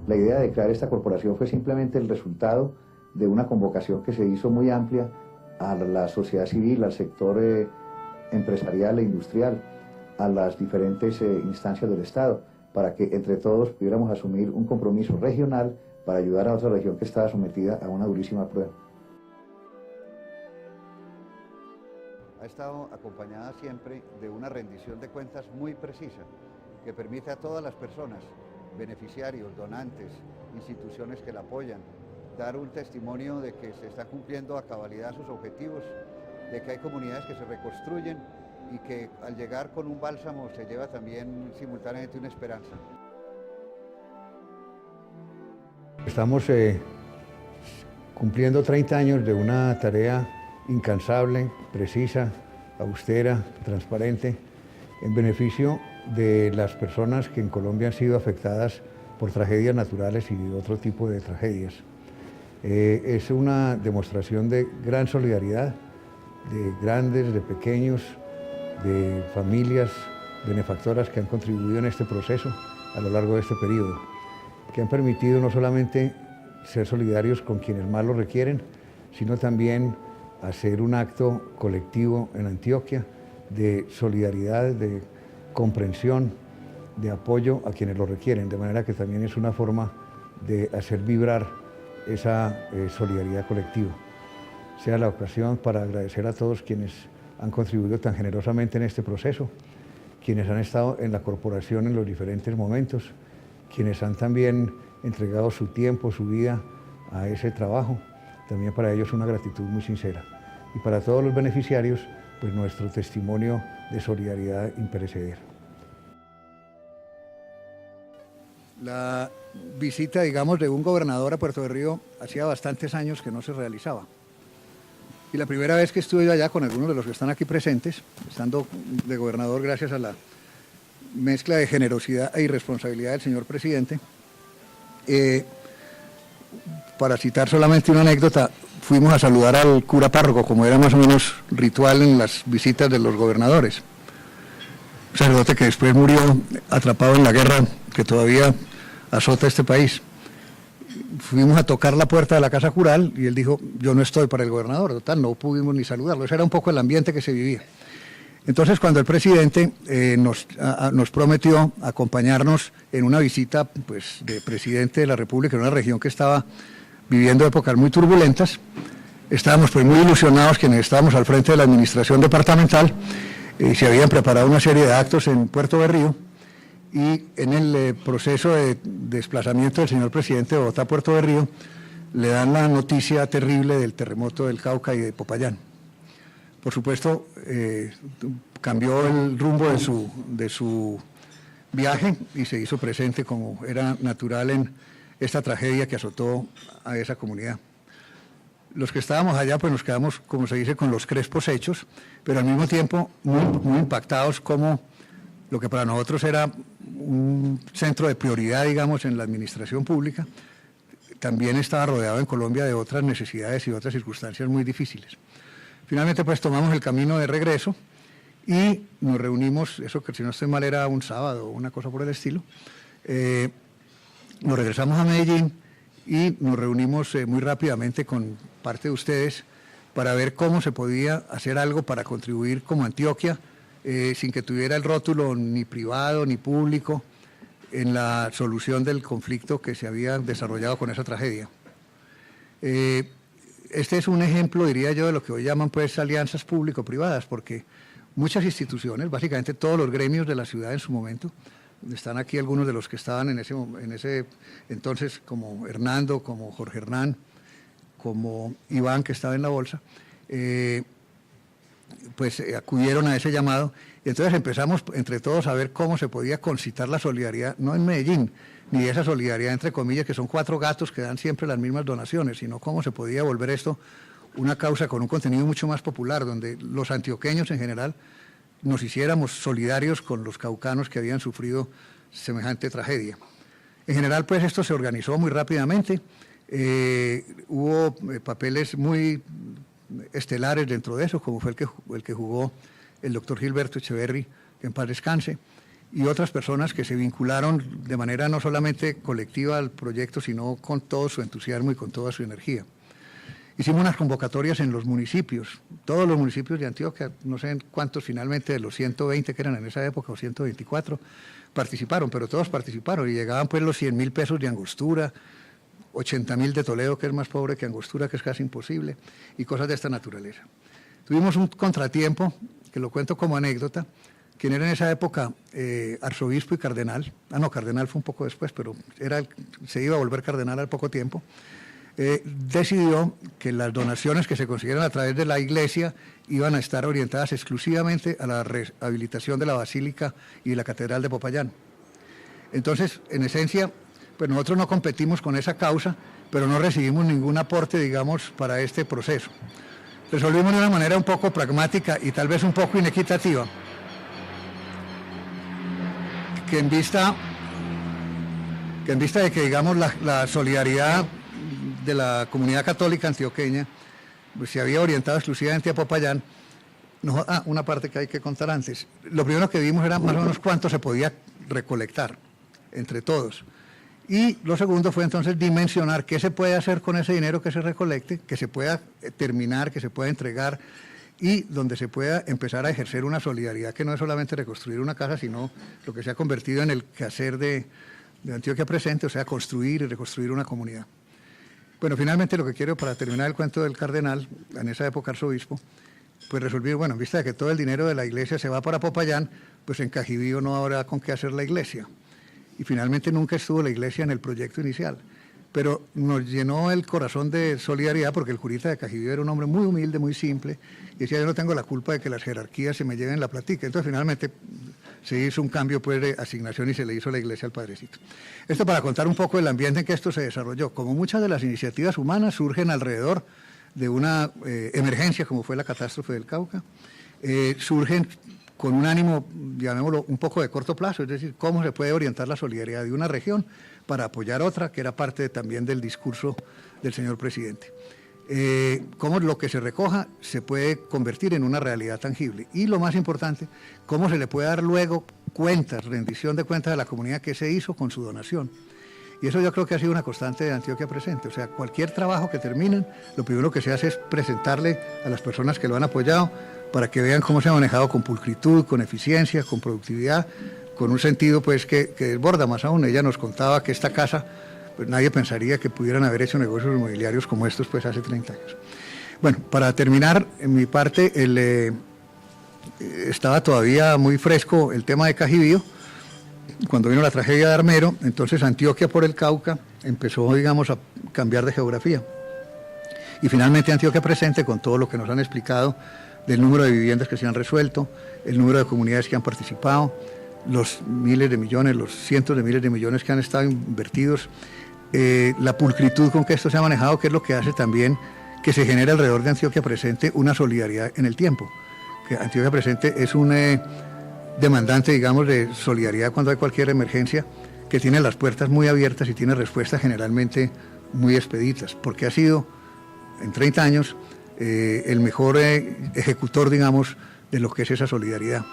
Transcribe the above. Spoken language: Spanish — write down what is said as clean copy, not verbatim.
La idea de crear esta corporación fue simplemente el resultado de una convocación que se hizo muy amplia a la sociedad civil, al sector empresarial e industrial, a las diferentes instancias del Estado, para que entre todos pudiéramos asumir un compromiso regional para ayudar a otra región que estaba sometida a una durísima prueba. Ha estado acompañada siempre de una rendición de cuentas muy precisa, que permite a todas las personas, beneficiarios, donantes, instituciones que la apoyan, dar un testimonio de que se está cumpliendo a cabalidad sus objetivos, de que hay comunidades que se reconstruyen y que al llegar con un bálsamo se lleva también simultáneamente una esperanza. Estamos cumpliendo 30 años de una tarea incansable, precisa, austera, transparente, en beneficio de las personas que en Colombia han sido afectadas por tragedias naturales y otro tipo de tragedias. Es una demostración de gran solidaridad, de grandes, de pequeños, de familias benefactoras que han contribuido en este proceso a lo largo de este periodo, que han permitido no solamente ser solidarios con quienes más lo requieren, sino también hacer un acto colectivo en Antioquia de solidaridad, de comprensión, de apoyo a quienes lo requieren, de manera que también es una forma de hacer vibrar esa solidaridad colectiva. Sea la ocasión para agradecer a todos quienes han contribuido tan generosamente en este proceso, quienes han estado en la corporación en los diferentes momentos, quienes han también entregado su tiempo, su vida a ese trabajo. También para ellos una gratitud muy sincera. Y para todos los beneficiarios, pues nuestro testimonio de solidaridad imperecedero. La visita, digamos, de un gobernador a Puerto de Río hacía bastantes años que no se realizaba. Y la primera vez que estuve allá con algunos de los que están aquí presentes, estando de gobernador gracias a la mezcla de generosidad e irresponsabilidad del señor presidente, para citar solamente una anécdota, fuimos a saludar al cura párroco, como era más o menos ritual en las visitas de los gobernadores. Un sacerdote que después murió atrapado en la guerra que todavía azota este país. Fuimos a tocar la puerta de la casa cural y él dijo, yo no estoy para el gobernador, total, no pudimos ni saludarlo. Ese era un poco el ambiente que se vivía. Entonces, cuando el presidente nos prometió acompañarnos en una visita pues, de presidente de la República en una región que estaba viviendo épocas muy turbulentas, estábamos pues muy ilusionados quienes estábamos al frente de la administración departamental, se habían preparado una serie de actos en Puerto de Río, y en el proceso de desplazamiento del señor presidente de Bogotá a Puerto de Río, le dan la noticia terrible del terremoto del Cauca y de Popayán. Por supuesto, cambió el rumbo de su viaje y se hizo presente como era natural en esta tragedia que azotó a esa comunidad. Los que estábamos allá pues nos quedamos, como se dice, con los crespos hechos, pero al mismo tiempo muy impactados como lo que para nosotros era un centro de prioridad, digamos, en la administración pública, también estaba rodeado en Colombia de otras necesidades y otras circunstancias muy difíciles. Finalmente, pues tomamos el camino de regreso y nos reunimos, eso que si no estoy mal era un sábado o una cosa por el estilo, nos regresamos a Medellín y nos reunimos muy rápidamente con parte de ustedes para ver cómo se podía hacer algo para contribuir como Antioquia, sin que tuviera el rótulo ni privado ni público, en la solución del conflicto que se había desarrollado con esa tragedia. Este es un ejemplo, diría yo, de lo que hoy llaman pues alianzas público-privadas, porque muchas instituciones, básicamente todos los gremios de la ciudad en su momento, están aquí algunos de los que estaban en ese entonces, como Hernando, como Jorge Hernán, como Iván, que estaba en la bolsa, pues acudieron a ese llamado y entonces empezamos entre todos a ver cómo se podía concitar la solidaridad, no en Medellín, ni esa solidaridad entre comillas que son 4 gatos que dan siempre las mismas donaciones, sino cómo se podía volver esto una causa con un contenido mucho más popular, donde los antioqueños en general nos hiciéramos solidarios con los caucanos que habían sufrido semejante tragedia. En general pues esto se organizó muy rápidamente, hubo papeles muy estelares dentro de eso, como fue el que jugó el doctor Gilberto Echeverry, que en paz descanse, y otras personas que se vincularon de manera no solamente colectiva al proyecto, sino con todo su entusiasmo y con toda su energía. Hicimos unas convocatorias en los municipios, todos los municipios de Antioquia, no sé cuántos finalmente de los 120 que eran en esa época, o 124, participaron, pero todos participaron y llegaban pues los 100.000 pesos de Angostura, 80.000 de Toledo, que es más pobre que Angostura, que es casi imposible, y cosas de esta naturaleza. Tuvimos un contratiempo, que lo cuento como anécdota, quien era en esa época arzobispo y cardenal, cardenal fue un poco después, pero se iba a volver cardenal al poco tiempo, decidió que las donaciones que se consiguieran a través de la iglesia iban a estar orientadas exclusivamente a la rehabilitación de la Basílica y de la Catedral de Popayán. Entonces, en esencia, pues nosotros no competimos con esa causa, pero no recibimos ningún aporte, digamos, para este proceso. Resolvimos de una manera un poco pragmática y tal vez un poco inequitativa, que en vista de que, digamos, la solidaridad de la comunidad católica antioqueña pues se había orientado exclusivamente a Popayán. Una parte que hay que contar antes. Lo primero que vimos era más o menos cuánto se podía recolectar entre todos. Y lo segundo fue entonces dimensionar qué se puede hacer con ese dinero que se recolecte, que se pueda terminar, que se pueda entregar y donde se pueda empezar a ejercer una solidaridad que no es solamente reconstruir una casa, sino lo que se ha convertido en el quehacer de Antioquia Presente, o sea, construir y reconstruir una comunidad. Bueno, finalmente lo que quiero para terminar el cuento del cardenal, en esa época arzobispo, pues resolví, bueno, en vista de que todo el dinero de la iglesia se va para Popayán, pues en Cajibío no habrá con qué hacer la iglesia. Y finalmente nunca estuvo la iglesia en el proyecto inicial. Pero nos llenó el corazón de solidaridad porque el curita de Cajibío era un hombre muy humilde, muy simple, y decía, yo no tengo la culpa de que las jerarquías se me lleven la platica. Entonces finalmente se hizo un cambio pues, de asignación y se le hizo la iglesia al padrecito. Esto para contar un poco el ambiente en que esto se desarrolló. Como muchas de las iniciativas humanas surgen alrededor de una emergencia como fue la catástrofe del Cauca, surgen con un ánimo, llamémoslo, un poco de corto plazo, es decir, cómo se puede orientar la solidaridad de una región para apoyar otra, que era parte también del discurso del señor presidente. Cómo lo que se recoja se puede convertir en una realidad tangible. Y lo más importante, cómo se le puede dar luego cuentas, rendición de cuentas a la comunidad que se hizo con su donación. Y eso yo creo que ha sido una constante de Antioquia Presente. O sea, cualquier trabajo que terminen, lo primero que se hace es presentarle a las personas que lo han apoyado para que vean cómo se ha manejado con pulcritud, con eficiencia, con productividad, con un sentido pues que desborda más aún. Ella nos contaba que esta casa, pues nadie pensaría que pudieran haber hecho negocios inmobiliarios como estos pues hace 30 años. Bueno, para terminar, en mi parte, estaba todavía muy fresco el tema de Cajibío, cuando vino la tragedia de Armero, entonces Antioquia por el Cauca empezó, digamos, a cambiar de geografía. Y finalmente Antioquia Presente, con todo lo que nos han explicado del número de viviendas que se han resuelto, el número de comunidades que han participado, los miles de millones, los cientos de miles de millones que han estado invertidos, la pulcritud con que esto se ha manejado, que es lo que hace también que se genere alrededor de Antioquia Presente una solidaridad en el tiempo. Que Antioquia Presente es un demandante, digamos, de solidaridad cuando hay cualquier emergencia, que tiene las puertas muy abiertas y tiene respuestas generalmente muy expeditas, porque ha sido, en 30 años, el mejor ejecutor, digamos, de lo que es esa solidaridad.